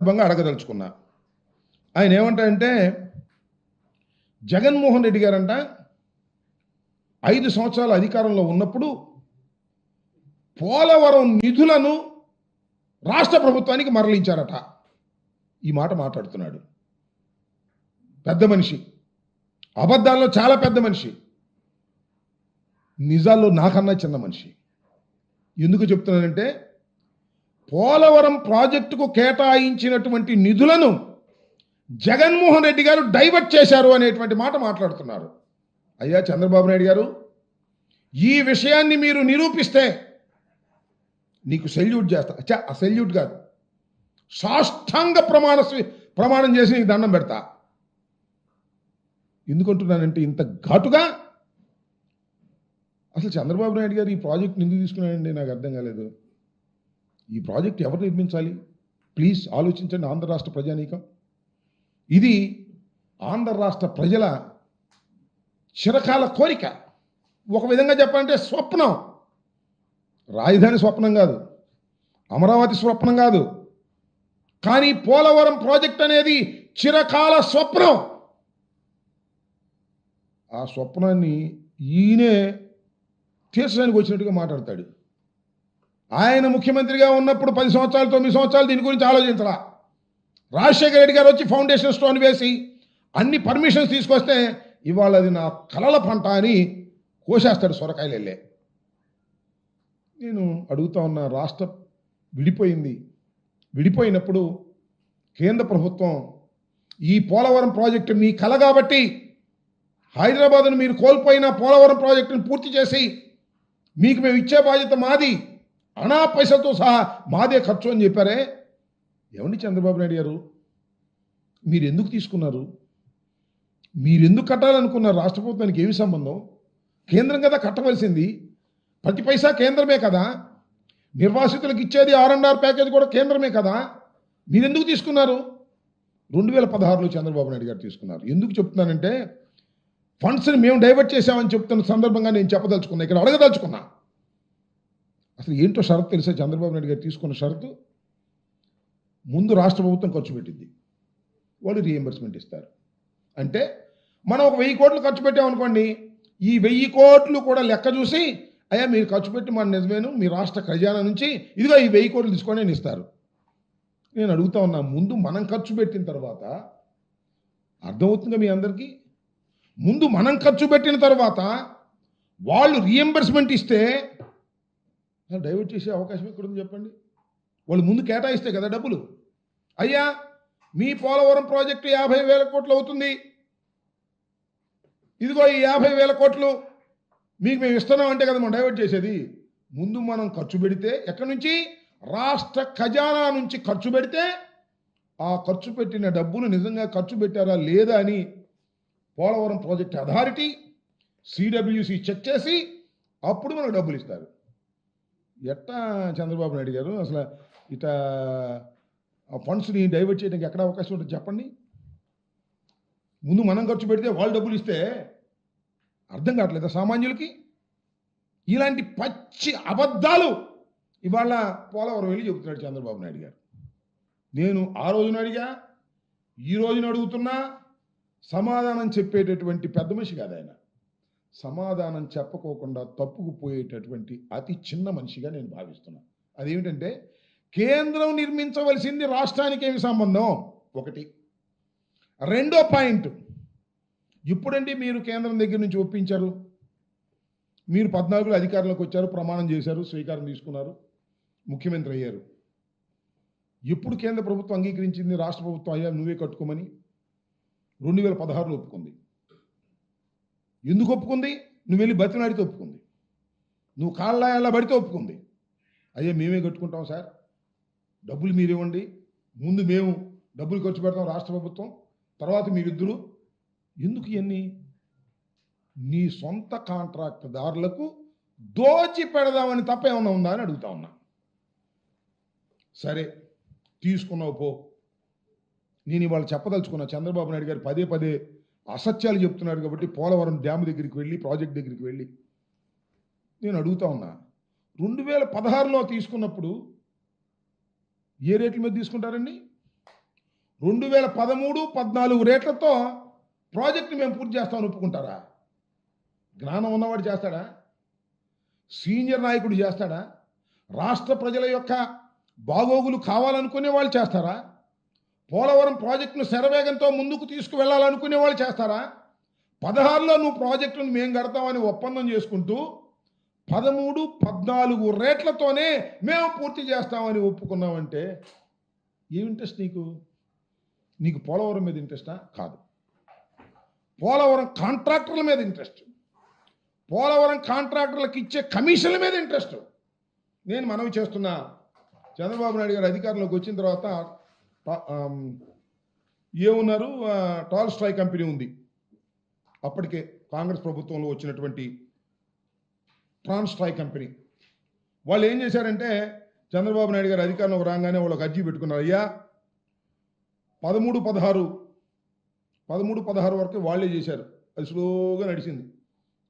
సందర్భంగా అడగదలుచుకున్నా. ఆయన ఏమంటారంటే జగన్మోహన్ రెడ్డి గారంట 5 సంవత్సరాల అధికారంలో ఉన్నప్పుడు పోలవరం నిధులను రాష్ట్ర ప్రభుత్వానికి మరలించారట. ఈ మాట మాట్లాడుతున్నాడు. పెద్ద మనిషి, అబద్ధాల్లో చాలా పెద్ద మనిషి, నిజాల్లో నాకన్నా చిన్న మనిషి. ఎందుకు చెప్తున్నానంటే పోలవరం ప్రాజెక్టుకు కేటాయించినటువంటి నిధులను జగన్మోహన్ రెడ్డి గారు డైవర్ట్ చేశారు అనేటువంటి మాట మాట్లాడుతున్నారు. అయ్యా చంద్రబాబు నాయుడు గారు, ఈ విషయాన్ని మీరు నిరూపిస్తే నీకు సెల్యూట్ చేస్తా. సెల్యూట్ కాదు, సాష్టాంగ ప్రమాణం చేసి నీకు దండం పెడతా. ఎందుకంటున్నానంటే ఇంత ఘాటుగా అసలు చంద్రబాబు నాయుడు గారు ఈ ప్రాజెక్ట్ ఎందుకు తీసుకున్నాడండి నాకు అర్థం కాలేదు. ఈ ప్రాజెక్ట్ ఎవరు నిర్మించాలి? ప్లీజ్ ఆలోచించండి ఆంధ్ర రాష్ట్ర ప్రజానీకం. ఇది ఆంధ్ర రాష్ట్ర ప్రజల చిరకాల కోరిక. ఒక విధంగా చెప్పాలంటే స్వప్నం. రాజధాని స్వప్నం కాదు, అమరావతి స్వప్నం కాదు, కానీ పోలవరం ప్రాజెక్ట్ అనేది చిరకాల స్వప్నం. ఆ స్వప్నాన్ని ఈయనే తీర్చడానికి వచ్చినట్టుగా మాట్లాడతాడు. ఆయన ముఖ్యమంత్రిగా ఉన్నప్పుడు 10 సంవత్సరాలు 9 సంవత్సరాలు దీని గురించి ఆలోచించరా. రాజశేఖర రెడ్డి గారు వచ్చి ఫౌండేషన్ స్టోన్ వేసి అన్ని పర్మిషన్స్ తీసుకొస్తే ఇవాళ అది నా కలల పంట అని కోసేస్తాడు సొరకాయలు వెళ్ళే. నేను అడుగుతా ఉన్న, రాష్ట్రం విడిపోయినప్పుడు కేంద్ర ప్రభుత్వం ఈ పోలవరం ప్రాజెక్టు మీ కల కాబట్టి హైదరాబాద్ను మీరు కోల్పోయిన పోలవరం ప్రాజెక్టును పూర్తి చేసి మీకు మేము ఇచ్చే బాధ్యత మాది, అనా పైసలతో సహా మాదే ఖర్చు అని చెప్పారే. ఏమండి చంద్రబాబు నాయుడు గారు, మీరు ఎందుకు తీసుకున్నారు? మీరు ఎందుకు కట్టాలనుకున్నారు? రాష్ట్ర ప్రభుత్వానికి ఏమి సంబంధం? కేంద్రం కదా కట్టవలసింది, ప్రతి పైసా కేంద్రమే కదా. నిర్వాసితులకు ఇచ్చేది R&R ప్యాకేజ్ కూడా కేంద్రమే కదా. మీరు ఎందుకు తీసుకున్నారు? 2016లో చంద్రబాబు నాయుడు గారు తీసుకున్నారు. ఎందుకు చెప్తున్నానంటే ఫండ్స్ని మేము డైవర్ట్ చేసామని చెప్తున్న సందర్భంగా నేను చెప్పదలుచుకున్నా, ఇక్కడ అడగదలుచుకున్నా. అసలు ఏంటో షరతు తెలిసే చంద్రబాబు నాయుడు గారు తీసుకున్న షరతు, ముందు రాష్ట్ర ప్రభుత్వం ఖర్చు పెట్టింది, వాళ్ళు రీఎంబర్స్మెంట్ ఇస్తారు. అంటే మనం ఒక 1000 కోట్లు ఖర్చు పెట్టామనుకోండి, ఈ 1000 కోట్లు కూడా లెక్క చూసి అయ్యా మీరు ఖర్చు పెట్టి మన నిజమేను మీ రాష్ట్ర ఖజానా నుంచి ఇదిగో ఈ 1000 కోట్లు తీసుకొని నేను ఇస్తారు. నేను అడుగుతా ఉన్నా, ముందు మనం ఖర్చు పెట్టిన తర్వాత అర్థమవుతుందిగా మీ అందరికీ, ముందు మనం ఖర్చు పెట్టిన తర్వాత వాళ్ళు రీఎంబర్స్మెంట్ ఇస్తే డైవర్ట్ చేసే అవకాశం ఎక్కడుంది చెప్పండి. వాళ్ళు ముందు కేటాయిస్తే కదా డబ్బులు. అయ్యా మీ పోలవరం ప్రాజెక్టు 50,000 కోట్లు అవుతుంది, ఇదిగో ఈ 50,000 కోట్లు మీకు మేము ఇస్తున్నాం అంటే కదా మనం డైవర్ట్ చేసేది. ముందు మనం ఖర్చు పెడితే, ఎక్కడి నుంచి? రాష్ట్ర ఖజానా నుంచి ఖర్చు పెడితే ఆ ఖర్చు పెట్టిన డబ్బులు నిజంగా ఖర్చు పెట్టారా లేదా అని Polavaram project authority CWC check చేసి అప్పుడు మనకు డబ్బులు ఇస్తారు. ఎట్టా చంద్రబాబు నాయుడు గారు అసలు ఇట ఆ ఫండ్స్ని డైవర్ట్ చేయడానికి ఎక్కడ అవకాశం ఉంటుంది చెప్పండి? ముందు మనం ఖర్చు పెడితే వాళ్ళు డబ్బులు ఇస్తే అర్థం కావట్లేదా సామాన్యులకి? ఇలాంటి పచ్చి అబద్ధాలు ఇవాళ పోలవరం వెళ్ళి చెబుతున్నాడు చంద్రబాబు నాయుడు గారు. నేను ఆ రోజున అడిగా, ఈ రోజున అడుగుతున్నా, సమాధానం చెప్పేటటువంటి పెద్ద మనిషి కాదు ఆయన. సమాధానం చెప్పకోకుండా తప్పుకుపోయేటటువంటి అతి చిన్న మనిషిగా నేను భావిస్తున్నాను. అదేమిటంటే కేంద్రం నిర్మించవలసింది రాష్ట్రానికి ఏమి సంబంధం? ఒకటి. రెండో పాయింట్, ఇప్పుడండి మీరు కేంద్రం దగ్గర నుంచి ఒప్పించారు, మీరు 14లో అధికారంలోకి వచ్చారు, ప్రమాణం చేశారు, స్వీకారం తీసుకున్నారు, ముఖ్యమంత్రి అయ్యారు. ఎప్పుడు కేంద్ర ప్రభుత్వం అంగీకరించింది రాష్ట్ర ప్రభుత్వం అయ్యా నువ్వే కట్టుకోమని? 2016లో ఒప్పుకుంది. ఎందుకు ఒప్పుకుంది? నువ్వు వెళ్ళి బతినాడితే ఒప్పుకుంది, నువ్వు కాళ్ళ పడితే ఒప్పుకుంది. అయ్యా మేమే కట్టుకుంటాం సార్, డబ్బులు మీరు ఇవ్వండి, ముందు మేము డబ్బులు ఖర్చు పెడతాం రాష్ట్ర ప్రభుత్వం, తర్వాత మీరిద్దరు. ఎందుకు ఇవన్నీ? నీ సొంత కాంట్రాక్టుదారులకు దోచి పెడదామని తప్ప ఏమన్నా ఉందా అని అడుగుతా ఉన్నా. సరే తీసుకున్నావు పో. నేను ఇవాళ చెప్పదలుచుకున్నా, చంద్రబాబు నాయుడు గారు పదే పదే అసత్యాలు చెప్తున్నారు కాబట్టి పోలవరం డ్యామ్ దగ్గరికి వెళ్ళి, ప్రాజెక్ట్ దగ్గరికి వెళ్ళి నేను అడుగుతా ఉన్నా, 2016లో తీసుకున్నప్పుడు ఏ రేట్ల మీద తీసుకుంటారండి? 2013-14 రేట్లతో ప్రాజెక్టు మేము పూర్తి చేస్తామని ఒప్పుకుంటారా? జ్ఞానం ఉన్నవాడు చేస్తాడా? సీనియర్ నాయకుడు చేస్తాడా? రాష్ట్ర ప్రజల యొక్క బాగోగులు కావాలనుకునే వాళ్ళు చేస్తారా? పోలవరం ప్రాజెక్టును శరవేగంతో ముందుకు తీసుకువెళ్ళాలనుకునే వాళ్ళు చేస్తారా? 16లో నువ్వు ప్రాజెక్టును మేము కడతామని ఒప్పందం చేసుకుంటూ 13-14 రేట్లతోనే మేము పూర్తి చేస్తామని ఒప్పుకున్నామంటే ఏం ఇంట్రెస్ట్ నీకు? నీకు పోలవరం మీద ఇంట్రెస్టా? కాదు. పోలవరం కాంట్రాక్టర్ల మీద ఇంట్రెస్ట్, పోలవరం కాంట్రాక్టర్లకు ఇచ్చే కమిషన్ల మీద ఇంట్రెస్ట్. నేను మనవి చేస్తున్నా, చంద్రబాబు నాయుడు గారు అధికారంలోకి వచ్చిన తర్వాత ఏమున్నారు, టాల్స్టాయ్ కంపెనీ ఉంది. అప్పటికే కాంగ్రెస్ ప్రభుత్వంలో వచ్చినటువంటి ట్రాన్స్టాయ్ కంపెనీ వాళ్ళు ఏం చేశారంటే, చంద్రబాబు నాయుడు గారు అధికారంలోకి రాగానే వాళ్ళకి అర్జీ పెట్టుకున్నారు. అయ్యా 13-16 వరకు వాళ్ళే చేశారు. అది స్లోగా నడిచింది.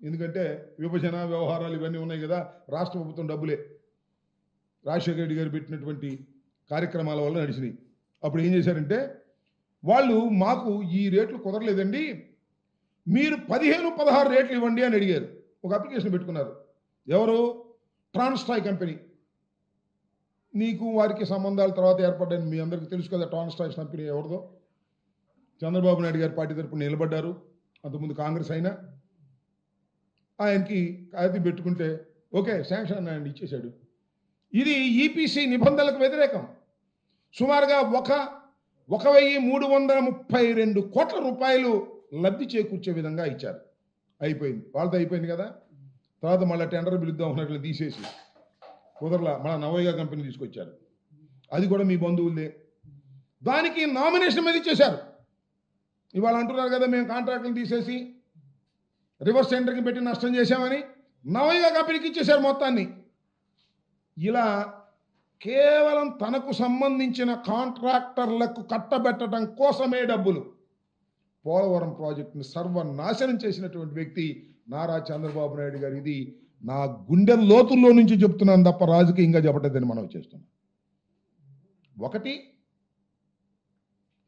ఎందుకంటే విభజన వ్యవహారాలు ఇవన్నీ ఉన్నాయి కదా, రాష్ట్ర ప్రభుత్వం డబ్బులే రాజశేఖర రెడ్డి గారు పెట్టినటువంటి కార్యక్రమాల వల్ల నడిచినాయి. అప్పుడు ఏం చేశారంటే, వాళ్ళు మాకు ఈ రేట్లు కుదరలేదండి, మీరు 15-16 రేట్లు ఇవ్వండి అని అడిగారు. ఒక అప్లికేషన్ పెట్టుకున్నారు. ఎవరు? ట్రాన్స్టాయ్ కంపెనీ. నీకు వారికి సంబంధాల తర్వాత ఏర్పడ్డాయని మీ అందరికీ తెలుసు కదా. ట్రాన్స్టాయ్ కంపెనీ ఎవరిదో? చంద్రబాబు నాయుడు గారి పార్టీ తరపున నిలబడ్డారు. అంతకుముందు కాంగ్రెస్ అయినా ఆయనకి అది పెట్టుకుంటే ఓకే శాంక్షన్ ఆయన ఇచ్చేశాడు. ఇది ఈపీసీ నిబంధనలకు వ్యతిరేకం. సుమారుగా 1,332 కోట్ల రూపాయలు లబ్ధి చేకూర్చే విధంగా ఇచ్చారు. అయిపోయింది, వాళ్ళతో అయిపోయింది కదా. తర్వాత మళ్ళీ టెండర్ పిలుద్దాం ఉన్నట్లు తీసేసి కుదరలా, మన నవోయ కంపెనీ తీసుకొచ్చారు. అది కూడా మీ బంధువులే. దానికి నామినేషన్ మీద ఇచ్చేశారు. ఇవాళ అంటున్నారు కదా, మేము కాంట్రాక్టులు తీసేసి రివర్స్ టెండర్కి పెట్టి నష్టం చేశామని. నవోయ కంపెనీకి ఇచ్చేశారు మొత్తాన్ని. ఇలా కేవలం తనకు సంబంధించిన కాంట్రాక్టర్లకు కట్టబెట్టడం కోసమే డబ్బులు పోలవరం ప్రాజెక్టును సర్వనాశనం చేసినటువంటి వ్యక్తి నారా చంద్రబాబు నాయుడు గారు. ఇది నా గుండె లోతుల్లో నుంచి చెప్తున్నాను తప్ప రాజకీయంగా చెప్పలేదని మనం చేస్తున్నాం. ఒకటి,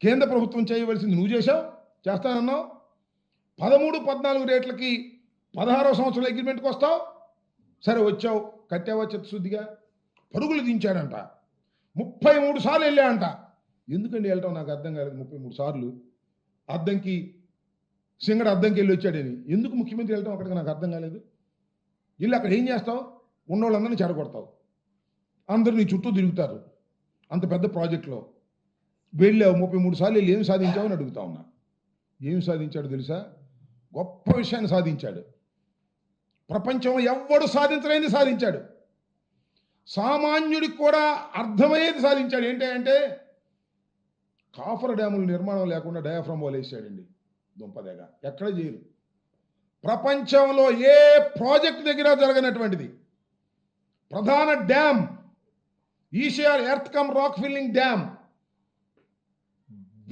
కేంద్ర ప్రభుత్వం చేయవలసింది నువ్వు చేశావు, చేస్తానన్నావు. 13-14 రేట్లకి 16వ సంవత్సరం అగ్రిమెంట్కి వస్తావు. సరే వచ్చావు, కట్టావా చిత్తశుద్ధిగా? పరుగులు దించాడంట. 33 సార్లు వెళ్ళాడంట. ఎందుకండి వెళ్ళటం నాకు అర్థం కాలేదు. 33 సార్లు అద్దంకి సింగడ అద్దంకి వెళ్ళి వచ్చాడని ఎందుకు ముఖ్యమంత్రి వెళ్ళటం అక్కడికి నాకు అర్థం కాలేదు. వెళ్ళి అక్కడ ఏం చేస్తావు? ఉన్నోళ్ళందరినీ చెడగొడతావు, అందరూ నీ చుట్టూ తిరుగుతారు. అంత పెద్ద ప్రాజెక్టులో వెళ్ళావు, 33 సార్లు వెళ్ళి ఏం సాధించావు అని అడుగుతా ఉన్నా. ఏం సాధించాడు తెలుసా? గొప్ప విషయాన్ని సాధించాడు. ప్రపంచంలో ఎవ్వడు సాధించలేనిది సాధించాడు. సామాన్యుడికి కూడా అర్థమయ్యేది సాధించాడు. ఏంటంటే కాఫర్ డ్యాముల నిర్మాణం లేకుండా డయాఫ్రమ్ వాల్ వేసాడండి. దుంపదేగా ఎక్కడ చేయరు. ప్రపంచంలో ఏ ప్రాజెక్ట్ దగ్గర జరగనటువంటిది ప్రధాన డ్యామ్ ఈషియర్ earth cum rock filling dam.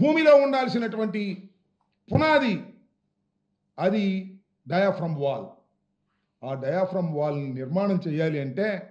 భూమిలో ఉండాల్సినటువంటి పునాది అది డయాఫ్రమ్ వాల్. ఆ డయాఫ్రమ్ వాల్ నిర్మాణం చేయాలి అంటే